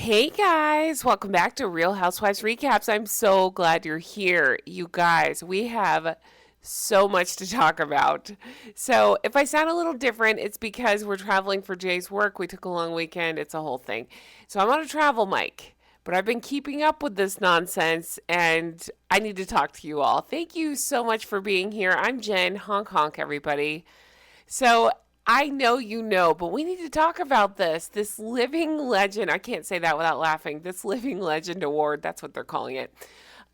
Hey guys, welcome back to Real Housewives Recaps. I'm so glad you're here. You guys, we have so much to talk about. So, if I sound a little different, it's because we're traveling for Jay's work. We took a long weekend, it's a whole thing. So, I'm on a travel mic, but I've been keeping up with this nonsense and I need to talk to you all. Thank you so much for being here. I'm Jen. Honk honk, everybody. So I know you know, but we need to talk about this. This living legend, I can't say that without laughing. This living legend award, that's what they're calling it,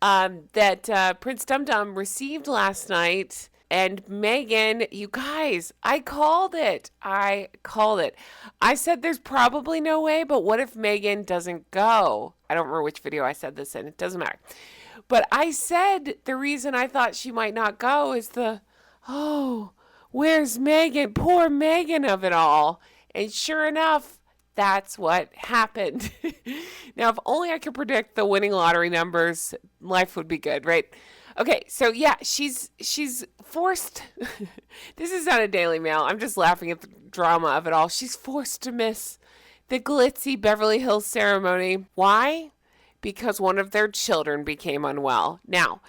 that Prince Dum Dum received last night. And Meghan, you guys, I called it. I called it. I said there's probably no way, but what if Meghan doesn't go? I don't remember which video I said this in. It doesn't matter. But I said the reason I thought she might not go is oh, where's Meghan? Poor Meghan of it all. And sure enough, that's what happened. Now, if only I could predict the winning lottery numbers, life would be good, right? Okay, so yeah, she's forced. This is not a Daily Mail. I'm just laughing at the drama of it all. She's forced to miss the glitzy Beverly Hills ceremony. Why? Because one of their children became unwell. Now,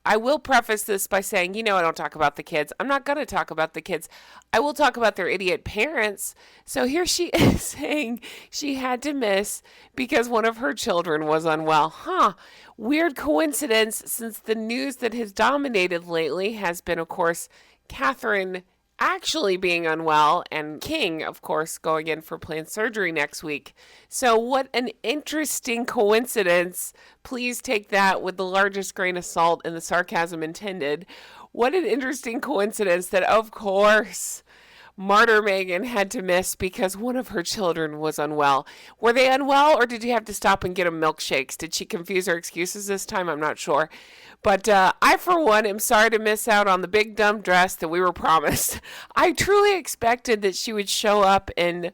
I will preface this by saying, I don't talk about the kids. I'm not going to talk about the kids. I will talk about their idiot parents. So here she is saying she had to miss because one of her children was unwell. Weird coincidence, since the news that has dominated lately has been, of course, Catherine actually being unwell and King, of course, going in for planned surgery next week. So what an interesting coincidence. Please take that with the largest grain of salt and the sarcasm intended. What an interesting coincidence that, of course, Martyr Meghan had to miss because one of her children was unwell. Were they unwell, or did you have to stop and get them milkshakes? Did she confuse her excuses this time? I'm not sure. But I, for one, am sorry to miss out on the big dumb dress that we were promised. I truly expected that she would show up in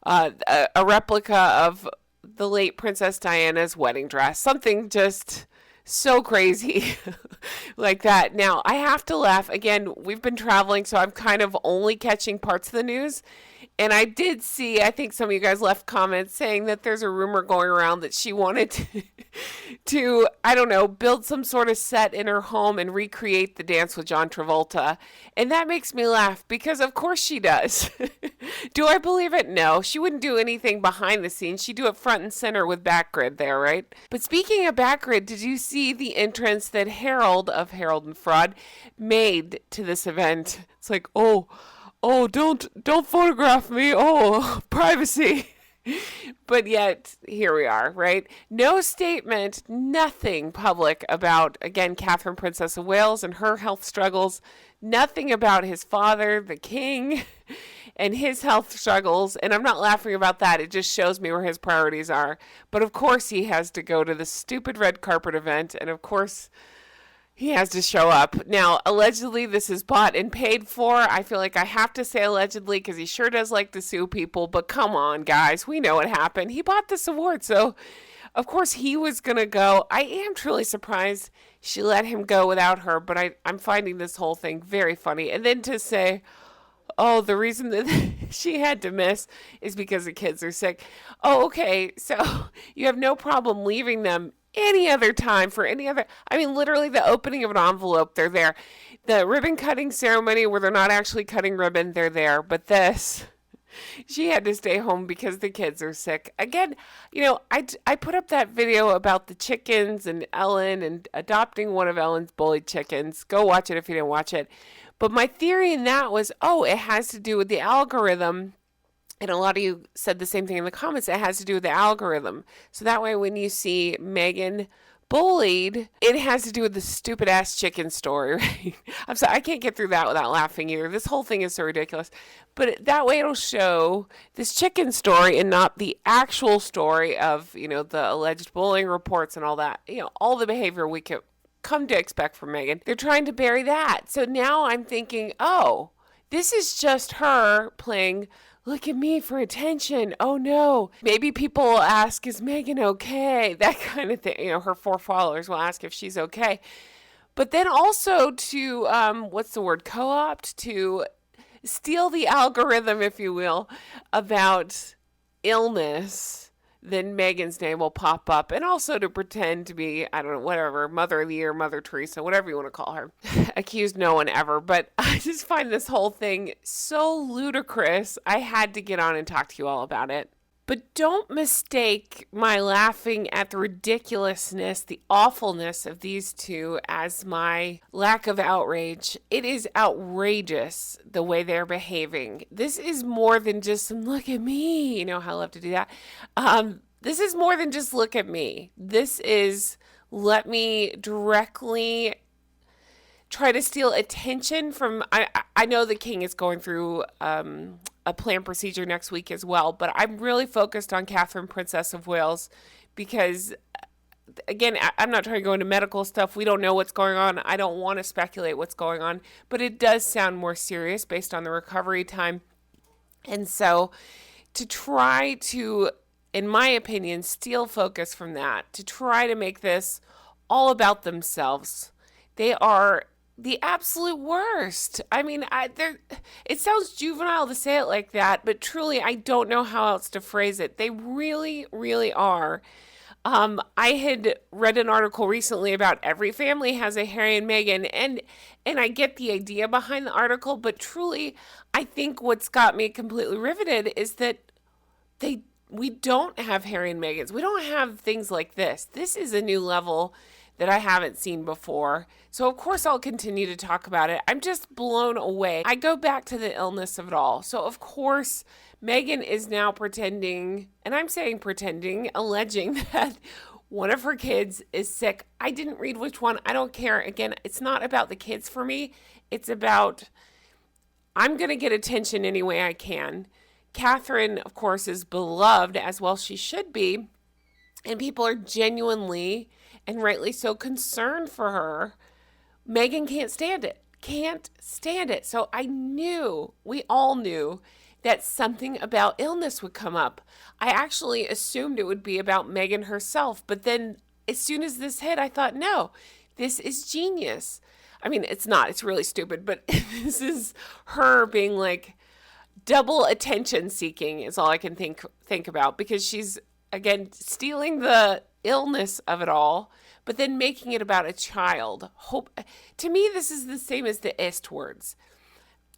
a replica of the late Princess Diana's wedding dress. Something just so crazy like that. Now, I have to laugh. Again, we've been traveling, so I'm kind of only catching parts of the news. And I did see, I think some of you guys left comments saying that there's a rumor going around that she wanted to, I don't know, build some sort of set in her home and recreate the Dance with John Travolta. And that makes me laugh because of course she does. Do I believe it? No. She wouldn't do anything behind the scenes. She'd do it front and center with Backgrid there, right? But speaking of Backgrid, did you see the entrance that Harold of Harold and Fraud made to this event? It's like, oh, don't photograph me. Oh, privacy. But yet, here we are, right? No statement, nothing public about, again, Catherine, Princess of Wales, and her health struggles. Nothing about his father, the king, and his health struggles. And I'm not laughing about that. It just shows me where his priorities are. But of course, he has to go to the stupid red carpet event. And of course, he has to show up. Now, allegedly, this is bought and paid for. I feel like I have to say allegedly because he sure does like to sue people. But come on, guys. We know what happened. He bought this award. So, of course, he was going to go. I am truly surprised she let him go without her. But I'm finding this whole thing very funny. And then to say, oh, the reason that she had to miss is because the kids are sick. Oh, okay. So you have no problem leaving them any other time for any other. I mean, literally the opening of an envelope, they're there. The ribbon cutting ceremony where they're not actually cutting ribbon, they're there. But this, she had to stay home because the kids are sick. Again, I put up that video about the chickens and Ellen and adopting one of Ellen's bullied chickens. Go watch it if you didn't watch it. But my theory in that was, it has to do with the algorithm. And a lot of you said the same thing in the comments. It has to do with the algorithm. So that way when you see Meghan bullied, it has to do with the stupid ass chicken story, right? I'm sorry, I can't get through that without laughing either. This whole thing is so ridiculous. But that way it'll show this chicken story and not the actual story of, the alleged bullying reports and all that. All the behavior we could come to expect from Meghan. They're trying to bury that. So now I'm thinking, this is just her playing look at me for attention. Oh no. Maybe people will ask, is Meghan okay? That kind of thing. Her 4 followers will ask if she's okay. But then also to, co-opt, to steal the algorithm, if you will, about illness then Meghan's name will pop up, and also to pretend to be, I don't know, whatever, Mother of the Year, Mother Teresa, whatever you want to call her. Accused no one ever, but I just find this whole thing so ludicrous. I had to get on and talk to you all about it. But don't mistake my laughing at the ridiculousness, the awfulness of these two as my lack of outrage. It is outrageous the way they're behaving. This is more than just look at me. You know how I love to do that. This is more than just look at me. This is let me directly try to steal attention from. I know the king is going through a planned procedure next week as well, but I'm really focused on Catherine, Princess of Wales, because again, I'm not trying to go into medical stuff. We don't know what's going on. I don't want to speculate what's going on, but it does sound more serious based on the recovery time. And so to try to, in my opinion, steal focus from that, to try to make this all about themselves, they are the absolute worst. I mean, it sounds juvenile to say it like that, but truly, I don't know how else to phrase it. They really, really are. I had read an article recently about every family has a Harry and Meghan, and I get the idea behind the article, but truly, I think what's got me completely riveted is that we don't have Harry and Meghan's. We don't have things like this. This is a new level that I haven't seen before. So of course I'll continue to talk about it. I'm just blown away. I go back to the illness of it all. So of course Meghan is now pretending, and I'm saying pretending, alleging that one of her kids is sick. I didn't read which one. I don't care. Again, it's not about the kids for me. It's about, I'm going to get attention any way I can. Catherine, of course, is beloved, as well she should be. And people are genuinely and rightly so concerned for her. Meghan can't stand it. Can't stand it. So we all knew that something about illness would come up. I actually assumed it would be about Meghan herself. But then as soon as this hit, I thought, no, this is genius. I mean, it's not. It's really stupid. But this is her being like double attention seeking is all I can think about, because she's, again, stealing the illness of it all, but then making it about a child. To me, this is the same as the ist words.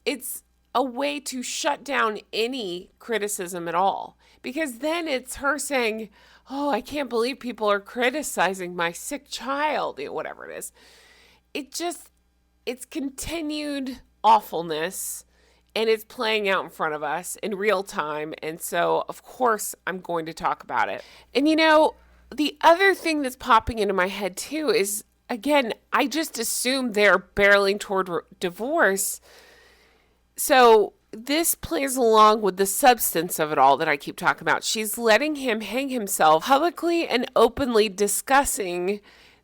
It's a way to shut down any criticism at all, because then it's her saying, oh, I can't believe people are criticizing my sick child, whatever it is. It's continued awfulness, and it's playing out in front of us in real time. And so, of course, I'm going to talk about it. And the other thing that's popping into my head too is, again, I just assume they're barreling toward divorce. So this plays along with the substance of it all that I keep talking about. She's letting him hang himself publicly and openly, discussing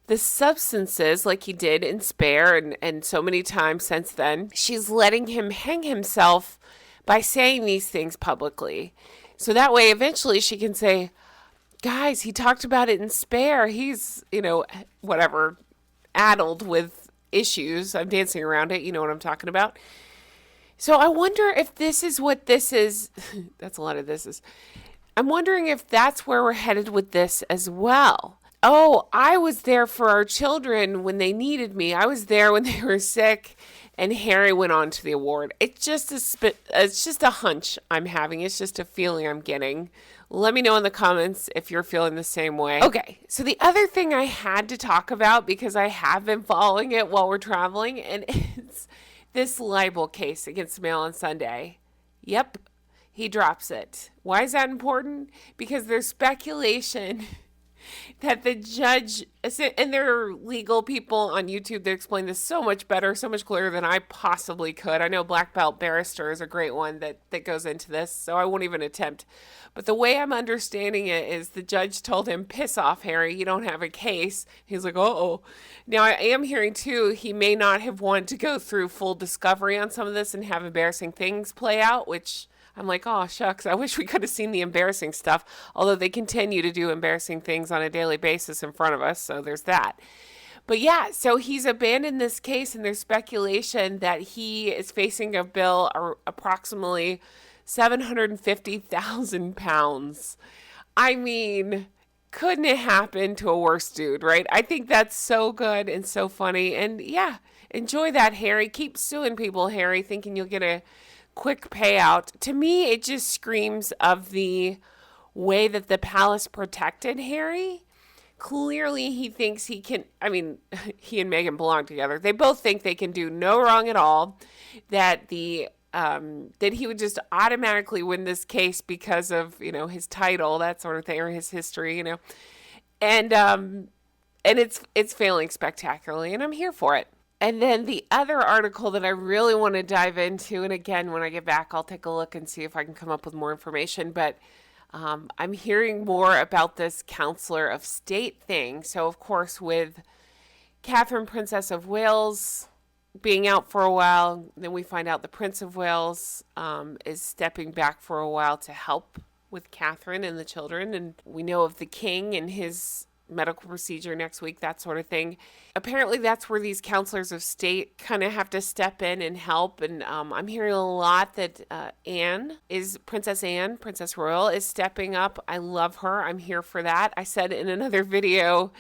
the substances like he did in Spare and so many times since then. She's letting him hang himself by saying these things publicly. So that way, eventually she can say, guys, he talked about it in Spare. He's, whatever, addled with issues. I'm dancing around it. You know what I'm talking about. So I wonder if this is what this is. That's a lot of this is. I'm wondering if that's where we're headed with this as well. Oh, I was there for our children when they needed me. I was there when they were sick, and Harry went on to the award. It's just a hunch I'm having. It's just a feeling I'm getting. Let me know in the comments if you're feeling the same way. Okay, so the other thing I had to talk about, because I have been following it while we're traveling, and it's this libel case against Mail on Sunday. Yep, he drops it. Why is that important? Because there's speculation that the judge, and there are legal people on YouTube that explain this so much better, so much clearer than I possibly could. I know Black Belt Barrister is a great one that goes into this, so I won't even attempt. But the way I'm understanding it is the judge told him, piss off, Harry, you don't have a case. He's like, uh-oh. Now, I am hearing, too, he may not have wanted to go through full discovery on some of this and have embarrassing things play out, which I'm like, oh, shucks, I wish we could have seen the embarrassing stuff, although they continue to do embarrassing things on a daily basis in front of us, so there's that. But yeah, so he's abandoned this case, and there's speculation that he is facing a bill approximately £750,000. I mean, couldn't it happen to a worse dude, right? I think that's so good and so funny. And yeah, enjoy that, Harry. Keep suing people, Harry, thinking you'll get a quick payout. To me, it just screams of the way that the palace protected Harry. Clearly, he thinks he can. I mean, he and Meghan belong together. They both think they can do no wrong at all. That he would just automatically win this case because of his title, that sort of thing, or his history, and it's failing spectacularly, and I'm here for it. And then the other article that I really want to dive into, and again, when I get back, I'll take a look and see if I can come up with more information. But I'm hearing more about this counselor of state thing. So, of course, with Catherine, Princess of Wales, being out for a while, then we find out the Prince of Wales is stepping back for a while to help with Catherine and the children. And we know of the king and his medical procedure next week, that sort of thing. Apparently, that's where these counselors of state kind of have to step in and help. And I'm hearing a lot that Princess Anne, Princess Royal, is stepping up. I love her. I'm here for that. I said in another video,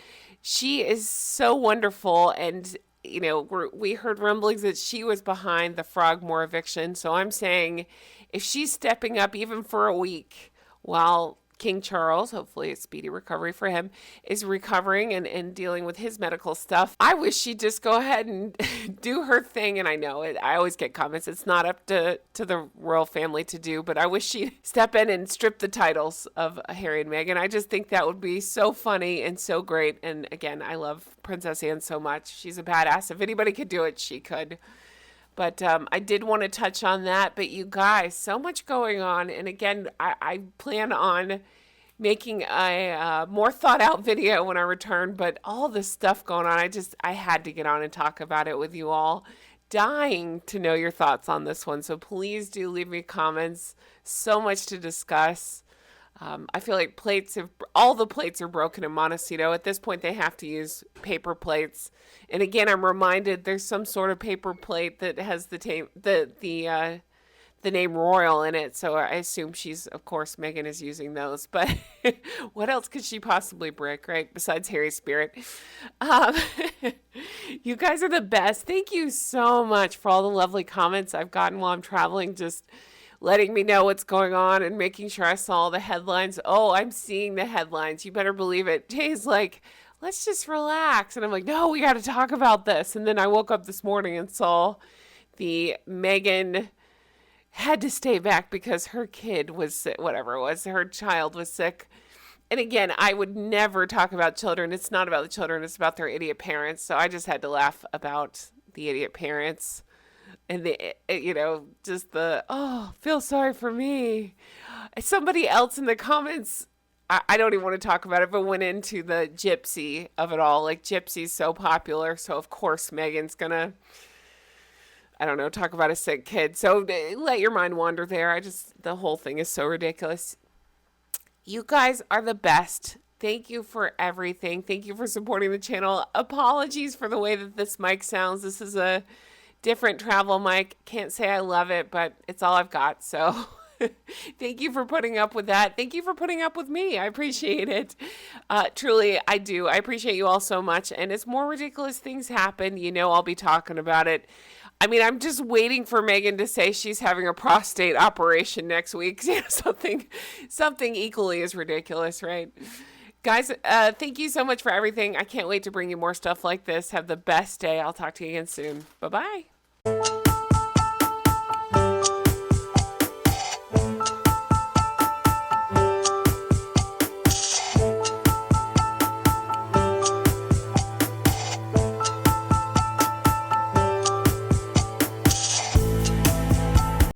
she is so wonderful. And we heard rumblings that she was behind the Frogmore eviction. So I'm saying if she's stepping up even for a week while King Charles, hopefully a speedy recovery for him, is recovering and dealing with his medical stuff, I wish she'd just go ahead and do her thing. And I know I always get comments, it's not up to the royal family to do, but I wish she'd step in and strip the titles of Harry and Meghan. I just think that would be so funny and so great. And again, I love Princess Anne so much. She's a badass. If anybody could do it, she could. But I did want to touch on that. But you guys, so much going on. And again, I plan on making a more thought out video when I return. But all this stuff going on, I had to get on and talk about it with you all. Dying to know your thoughts on this one. So please do leave me comments. So much to discuss. I feel like all the plates are broken in Montecito. At this point, they have to use paper plates. And again, I'm reminded there's some sort of paper plate that has the name Royal in it. So I assume of course, Meghan is using those. But what else could she possibly break, right? Besides Harry's spirit. You guys are the best. Thank you so much for all the lovely comments I've gotten while I'm traveling. Just letting me know what's going on and making sure I saw the headlines. Oh, I'm seeing the headlines. You better believe it. Jay's like, let's just relax. And I'm like, no, we got to talk about this. And then I woke up this morning and saw the Meghan had to stay back because her kid was sick, whatever it was, her child was sick. And again, I would never talk about children. It's not about the children. It's about their idiot parents. So I just had to laugh about the idiot parents. And feel sorry for me. Somebody else in the comments, I don't even want to talk about it, but went into the gypsy of it all. Like, gypsy's so popular, so of course Meghan's gonna, I don't know, talk about a sick kid. So let your mind wander there. The whole thing is so ridiculous. You guys are the best. Thank you for everything. Thank you for supporting the channel. Apologies for the way that this mic sounds. This is a different travel mic. Can't say I love it, but it's all I've got. So thank you for putting up with that. Thank you for putting up with me. I appreciate it. Truly, I do. I appreciate you all so much. And as more ridiculous things happen, I'll be talking about it. I mean, I'm just waiting for Meghan to say she's having a prostate operation next week. Something equally as ridiculous, right? Guys, thank you so much for everything. I can't wait to bring you more stuff like this. Have the best day. I'll talk to you again soon. Bye-bye.